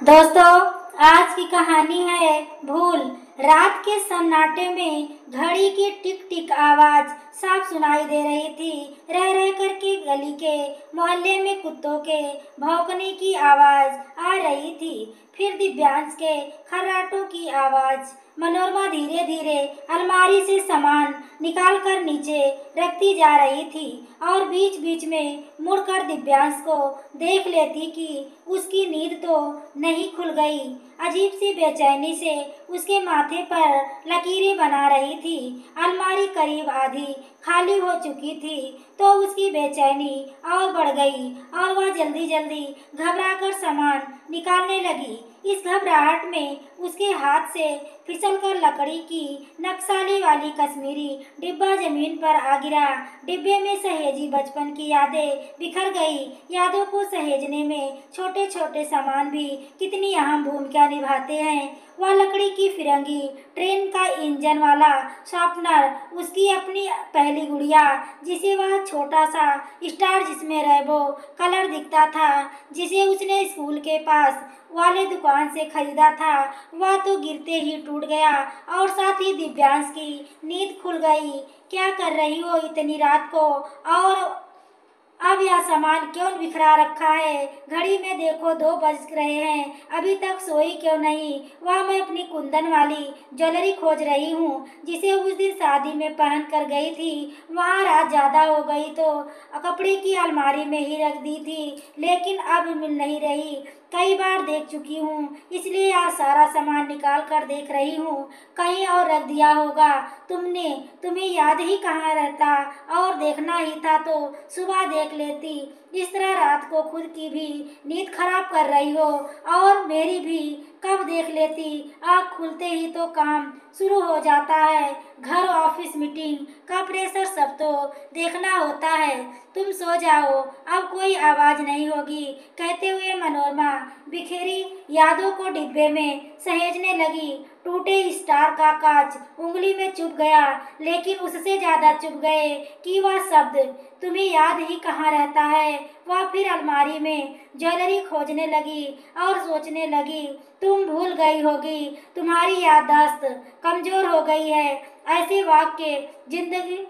दोस्तों, आज की कहानी है भूल। रात के सन्नाटे में घड़ी की टिक टिक आवाज साफ सुनाई दे रही थी। रह रह करके गली के मोहल्ले में कुत्तों के भौंकने की आवाज आ रही थी। फिर दिव्यांश के खर्राटों की आवाज। मनोरमा धीरे धीरे अलमारी से सामान निकाल कर नीचे रखती जा रही थी और बीच बीच में मुड़कर दिव्यांश को देख लेती कि उसकी नींद तो नहीं खुल गई। अजीब सी बेचैनी से उसके माथे पर लकीरें बना रही थी। अलमारी करीब आधी खाली हो चुकी थी तो उसकी बेचैनी और बढ़ गई और वह जल्दी जल्दी घबराकर सामान निकालने लगी। इस घबराहट में उसके हाथ से फिसलकर लकड़ी की नक्शाली वाली कश्मीरी डिब्बा जमीन पर आ गिरा। डिब्बे में सहेजी बचपन की यादें बिखर गई। यादों को सहेजने में छोटे छोटे सामान भी कितनी अहम भूमिका निभाते हैं। वह लकड़ी की फिरंगी ट्रेन का इंजन वाला शॉर्पनर, उसकी अपनी पहली गुड़िया जिसे वह छोटा सा स्टार जिसमें रेनबो कलर दिखता था, जिसे उसने स्कूल के पास वाले दुकान से खरीदा था, वह तो गिरते ही टूट गया और साथ ही दिव्यांश की नींद खुल गई। क्या कर रही हो इतनी रात को, और अब यह सामान क्यों बिखरा रखा है? घड़ी में देखो 2 बज रहे हैं, अभी तक सोई क्यों नहीं? वह मैं अपनी कुंदन वाली ज्वेलरी खोज रही हूँ जिसे उस दिन शादी में पहन कर गई थी। वहाँ रात ज़्यादा हो गई तो कपड़े की अलमारी में ही रख दी थी, लेकिन अब मिल नहीं रही। कई बार देख चुकी हूँ, इसलिए आज सारा सामान निकाल कर देख रही हूँ, कहीं और रख दिया होगा तुम्हें याद ही कहाँ रहता, और देखना ही था तो सुबह देख लेती। इस तरह रात को खुद की भी नींद खराब कर रही हो और मेरी भी कब देख लेती। आँख खुलते ही तो काम शुरू हो जाता है, घर ऑफिस मीटिंग का प्रेशर सब तो देखना होता है। तुम सो जाओ, अब कोई आवाज नहीं होगी, कहते हुए मनोरमा बिखेरी यादों को डिब्बे में सहेजने लगी। टूटे स्टार का कांच उंगली में चुभ गया, लेकिन उससे ज्यादा चुभ गए कि वह शब्द तुम्हें याद ही कहाँ रहता है। वह फिर अलमारी में ज्वेलरी खोजने लगी और सोचने लगी, तुम भूल गई होगी, तुम्हारी याददाश्त कमजोर हो गई है। ऐसे वाक्य जिंदगी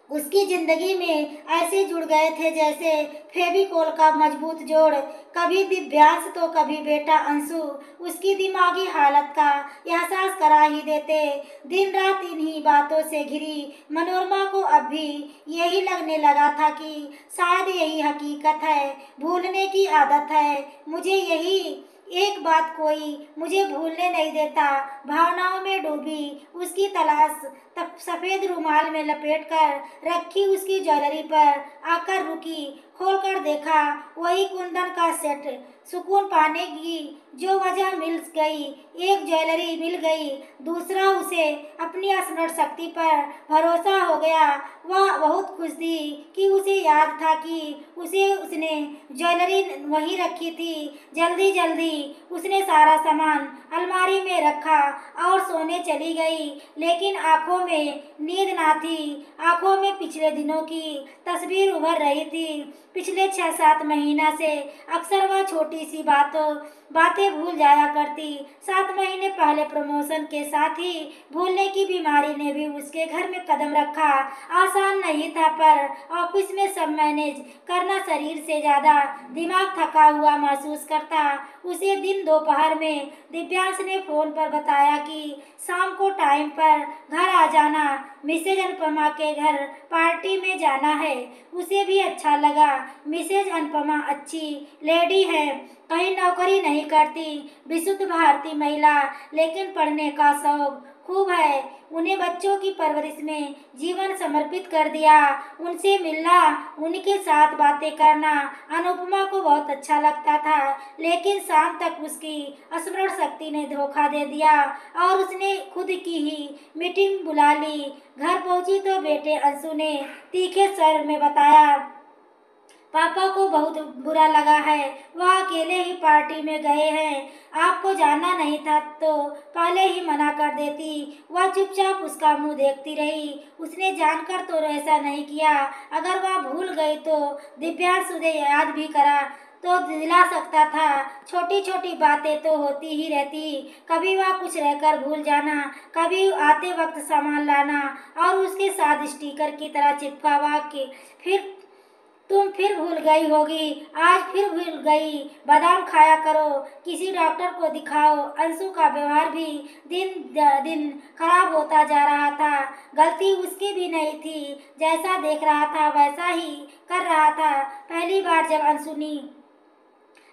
उसकी जिंदगी में ऐसे जुड़ गए थे जैसे फेविकोल का मजबूत जोड़। कभी दिव्यांश तो कभी बेटा अंशु उसकी दिमागी हालत का एहसास करा ही देते। दिन रात इन्हीं बातों से घिरी मनोरमा को अब भी यही लगने लगा था कि शायद यही हकीकत है, भूलने की आदत है। मुझे यही एक बात कोई मुझे भूलने नहीं देता। भावनाओं में डूबी उसकी तलाश तब सफेद रुमाल में लपेटकर रखी उसकी ज्वेलरी पर आकर रुकी। खोलकर देखा वही कुंदन का सेट। सुकून पाने की जो वजह मिल गई, एक ज्वेलरी मिल गई, दूसरा उसे अपनी स्मरण शक्ति पर भरोसा हो गया। वह बहुत खुश थी कि उसे याद था कि उसने ज्वेलरी वहीं रखी थी। जल्दी जल्दी उसने सारा सामान अलमारी में रखा और सोने चली गई, लेकिन आंखों में नींद ना थी। आंखों में पिछले दिनों की तस्वीर उभर रही थी। पिछले 6-7 महीना से अक्सर वह छोटी सी बातें भूल जाया करती। 7 महीने पहले प्रमोशन के साथ ही भूलने की बीमारी ने भी उसके घर में कदम रखा। आसान नहीं था, पर ऑफिस में सब मैनेज करना शरीर से ज्यादा दिमाग थका हुआ महसूस करता। उसे दिन दोपहर में दिव्यांश ने फोन पर बताया कि शाम को टाइम पर घर आ जाना, मिसेज अनुपमा के घर पार्टी में जाना है। उसे भी अच्छा लगा। मिसेज अनुपमा अच्छी लेडी है, कहीं नौकरी नहीं करती, विशुद्ध भारतीय महिला, लेकिन पढ़ने का शौक खूब है। उन्हें बच्चों की परवरिश में जीवन समर्पित कर दिया। उनसे मिलना, उनके साथ बातें करना अनुपमा को बहुत अच्छा लगता था, लेकिन शाम तक उसकी स्मरण शक्ति ने धोखा दे दिया और उसने खुद की ही मीटिंग बुला ली। घर पहुंची तो बेटे अंशु ने तीखे स्वर में बताया, पापा को बहुत बुरा लगा है, वह अकेले ही पार्टी में गए हैं। आपको जाना नहीं था तो पहले ही मना कर देती। वह चुपचाप उसका मुंह देखती रही। उसने जानकर तो ऐसा नहीं किया। अगर वह भूल गई तो दिव्यांश उसे याद भी करा तो दिला सकता था। छोटी छोटी बातें तो होती ही रहती, कभी वह कुछ रहकर भूल जाना, कभी आते वक्त सामान लाना और उसके साथ स्टिकर की तरह चिपका हुआ कि फिर तुम फिर भूल गई होगी, आज फिर भूल गई, बादाम खाया करो, किसी डॉक्टर को दिखाओ। अंशु का व्यवहार भी दिन दिन खराब होता जा रहा था। गलती उसकी भी नहीं थी, जैसा देख रहा था वैसा ही कर रहा था। पहली बार जब अंशु ने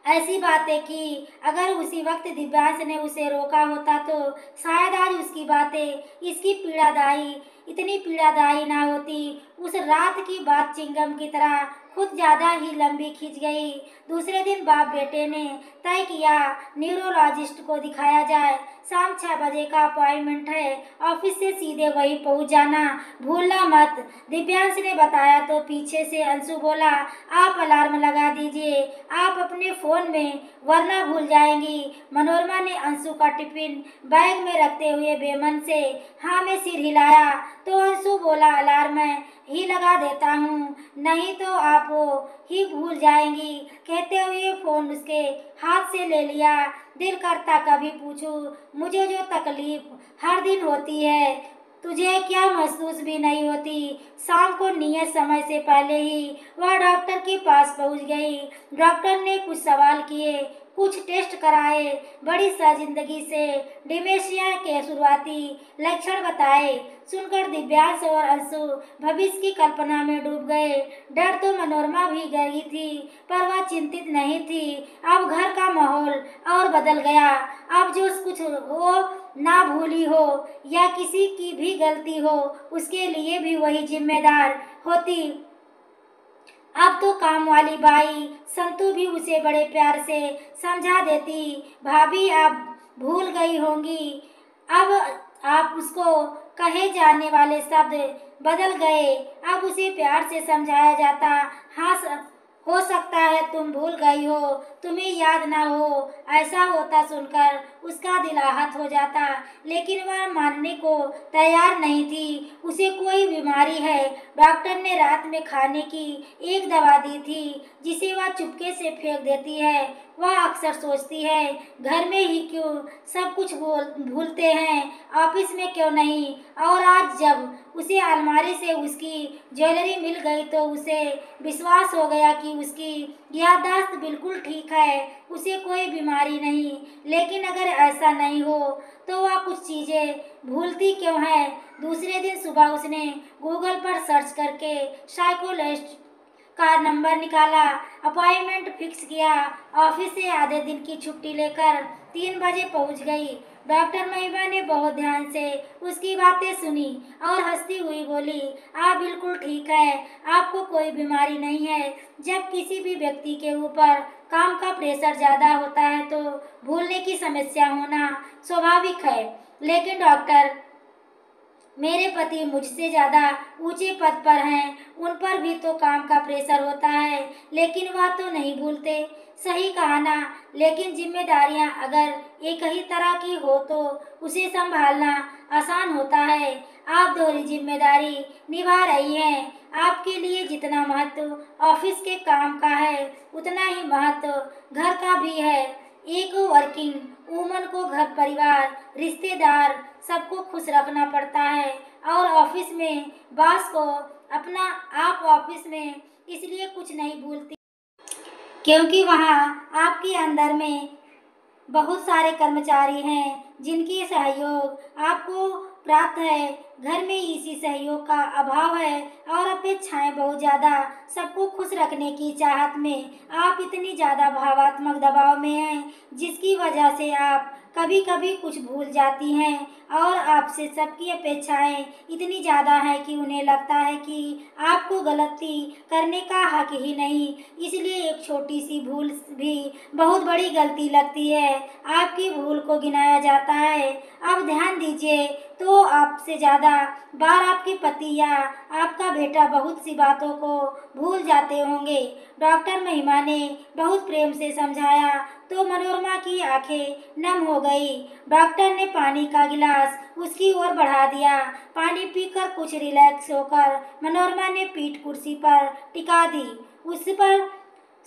ऐसी बातें की, अगर उसी वक्त दिव्यांश ने उसे रोका होता तो शायद आज उसकी बातें इसकी पीड़ादायी इतनी पीड़ादायी ना होती। उस रात की बात चिंगम की तरह खुद ज्यादा ही लंबी खिंच गई। दूसरे दिन बाप बेटे ने तय किया न्यूरोलॉजिस्ट को दिखाया जाए। शाम 6 बजे का अपॉइंटमेंट है, ऑफिस से सीधे वहीं पहुंच जाना, भूलना मत। दिव्यांश ने बताया तो पीछे से अंशु बोला, आप अलार्म लगा दीजिए, आप अपने फोन में, वरना भूल जाएंगी। मनोरमा ने अंशु का टिफिन बैग में रखते हुए बेमन से हाँ में सिर हिलाया तो अंशु बोला, अलार्म ही लगा देता हूँ, नहीं तो आप वो ही भूल जाएंगी। कहते हुए फोन उसके हाथ से ले लिया। दिल करता कभी पूछूं, मुझे जो तकलीफ हर दिन होती है तुझे क्या महसूस भी नहीं होती। शाम को नियत समय से पहले ही वह डॉक्टर के पास पहुंच गई। डॉक्टर ने कुछ सवाल किए, कुछ टेस्ट कराए, बड़ी सर्जिंदगी से डिमेंशिया के शुरुआती लक्षण बताए। सुनकर दिव्यांश और अंशु भविष्य की कल्पना में डूब गए। डर तो मनोरमा भी गई थी, पर वह चिंतित नहीं थी। अब घर का माहौल और बदल गया। अब जो कुछ हो ना भूली हो या किसी की भी गलती हो, उसके लिए भी वही जिम्मेदार होती। अब तो काम वाली बाई संतू भी उसे बड़े प्यार से समझा देती, भाभी आप भूल गई होंगी। अब आप उसको कहे जाने वाले शब्द बदल गए। अब उसे प्यार से समझाया जाता, हाँ हो सकता है तुम भूल गई हो, तुम्हें याद ना हो। ऐसा होता सुनकर उसका दिल आहत हो जाता, लेकिन वह मानने को तैयार नहीं थी। उसे कोई बीमारी है। डॉक्टर ने रात में खाने की एक दवा दी थी जिसे वह चुपके से फेंक देती है। वह अक्सर सोचती है, घर में ही क्यों सब कुछ भूलते हैं, ऑफिस में क्यों नहीं। और आज जब उसे अलमारी से उसकी ज्वेलरी मिल गई तो उसे विश्वास हो गया कि उसकी याददाश्त बिल्कुल ठीक है, उसे कोई बीमारी नहीं। लेकिन अगर ऐसा नहीं हो तो वह कुछ चीज़ें भूलती क्यों है। दूसरे दिन सुबह उसने गूगल पर सर्च करके साइकोलॉजिस्ट का नंबर निकाला, अपॉइंटमेंट फिक्स किया। ऑफिस से आधे दिन की छुट्टी लेकर 3 बजे पहुंच गई। डॉक्टर महिमा ने बहुत ध्यान से उसकी बातें सुनी और हंसती हुई बोली, आप बिल्कुल ठीक है, आपको कोई बीमारी नहीं है। जब किसी भी व्यक्ति के ऊपर काम का प्रेशर ज़्यादा होता है तो भूलने की समस्या होना स्वाभाविक है। लेकिन डॉक्टर, मेरे पति मुझसे ज़्यादा ऊंचे पद पर हैं, उन पर भी तो काम का प्रेशर होता है, लेकिन वह तो नहीं भूलते। सही कहा ना, लेकिन जिम्मेदारियां अगर एक ही तरह की हो तो उसे संभालना आसान होता है। आप दोहरी जिम्मेदारी निभा रही हैं। आपके लिए जितना महत्व ऑफिस के काम का है, उतना ही महत्व घर का भी है। एक वर्किंग वूमन को घर परिवार रिश्तेदार सबको खुश रखना पड़ता है। और ऑफिस में बॉस को अपना आप ऑफिस में इसलिए कुछ नहीं भूलती क्योंकि वहाँ आपके अंदर में बहुत सारे कर्मचारी हैं जिनकी सहयोग आपको प्राप्त है। घर में इसी सहयोग का अभाव है और अपेक्षाएं बहुत ज़्यादा। सबको खुश रखने की चाहत में आप इतनी ज़्यादा भावात्मक दबाव में हैं, जिसकी वजह से आप कभी कभी कुछ भूल जाती हैं। और आपसे सबकी अपेक्षाएं इतनी ज़्यादा हैं कि उन्हें लगता है कि आपको गलती करने का हक ही नहीं, इसलिए एक छोटी सी भूल भी बहुत बड़ी गलती लगती है। आपकी भूल को गिनाया जाता है। अब ध्यान दीजिए तो आपसे ज़्यादा बार आपके पति या आपका बेटा बहुत सी बातों को भूल जाते होंगे। डॉक्टर महिमा ने बहुत प्रेम से समझाया तो मनोरमा की आंखें नम हो गई। डॉक्टर ने पानी का गिलास उसकी ओर बढ़ा दिया। पानी पीकर कुछ रिलैक्स होकर मनोरमा ने पीठ कुर्सी पर टिका दी। उस पर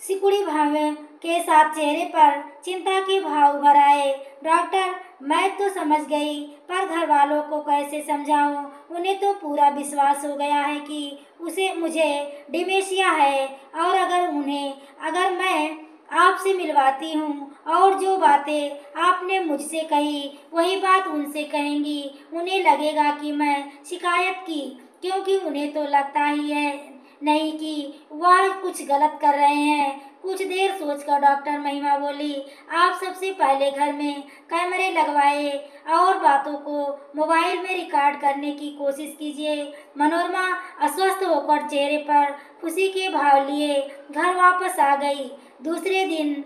सिकुड़ी भावे के साथ चेहरे पर चिंता के भाव भर आए। डॉक्टर, मैं तो समझ गई, पर घर वालों को कैसे समझाऊं? उन्हें तो पूरा विश्वास हो गया है कि उसे मुझे डिमेंशिया है, और अगर मैं आपसे मिलवाती हूँ और जो बातें आपने मुझसे कही वही बात उनसे कहेंगी, उन्हें लगेगा कि मैं शिकायत की, क्योंकि उन्हें तो लगता ही है नहीं कि वह कुछ गलत कर रहे हैं। कुछ देर सोचकर डॉक्टर महिमा बोली, आप सबसे पहले घर में कैमरे लगवाए और बातों को मोबाइल में रिकॉर्ड करने की कोशिश कीजिए। मनोरमा अस्वस्थ होकर चेहरे पर खुशी के भाव लिए घर वापस आ गई। दूसरे दिन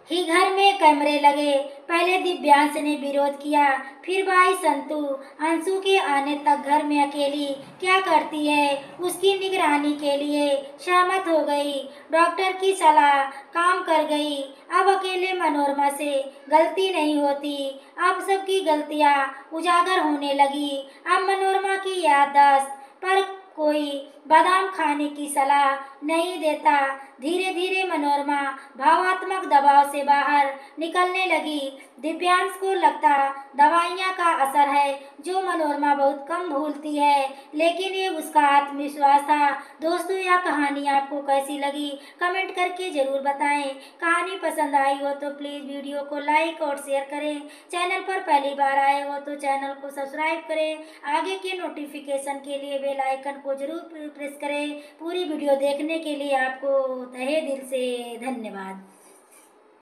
ही घर में कैमरे लगे। पहले दिव्यांश ने विरोध किया, फिर भाई संतू अंशु के आने तक घर में अकेली क्या करती है उसकी निगरानी के लिए सहमत हो गई। डॉक्टर की सलाह काम कर गई। अब अकेले मनोरमा से गलती नहीं होती, अब सबकी गलतियां उजागर होने लगी। अब मनोरमा की याददाश्त पर कोई बादाम खाने की सलाह नहीं देता। धीरे धीरे मनोरमा भावात्मक दबाव से बाहर निकलने लगी। दिव्यांश को लगता दवाइयाँ का असर है, जो मनोरमा बहुत कम भूलती है, लेकिन ये उसका आत्मविश्वास था। दोस्तों, यह कहानी आपको कैसी लगी कमेंट करके ज़रूर बताएं। कहानी पसंद आई हो तो प्लीज़ वीडियो को लाइक और शेयर करें। चैनल पर पहली बार आए हो तो चैनल को सब्सक्राइब करें। आगे के नोटिफिकेशन के लिए बेल आइकन को जरूर प्रेस करें। पूरी वीडियो देखने के लिए आपको तहे दिल से धन्यवाद।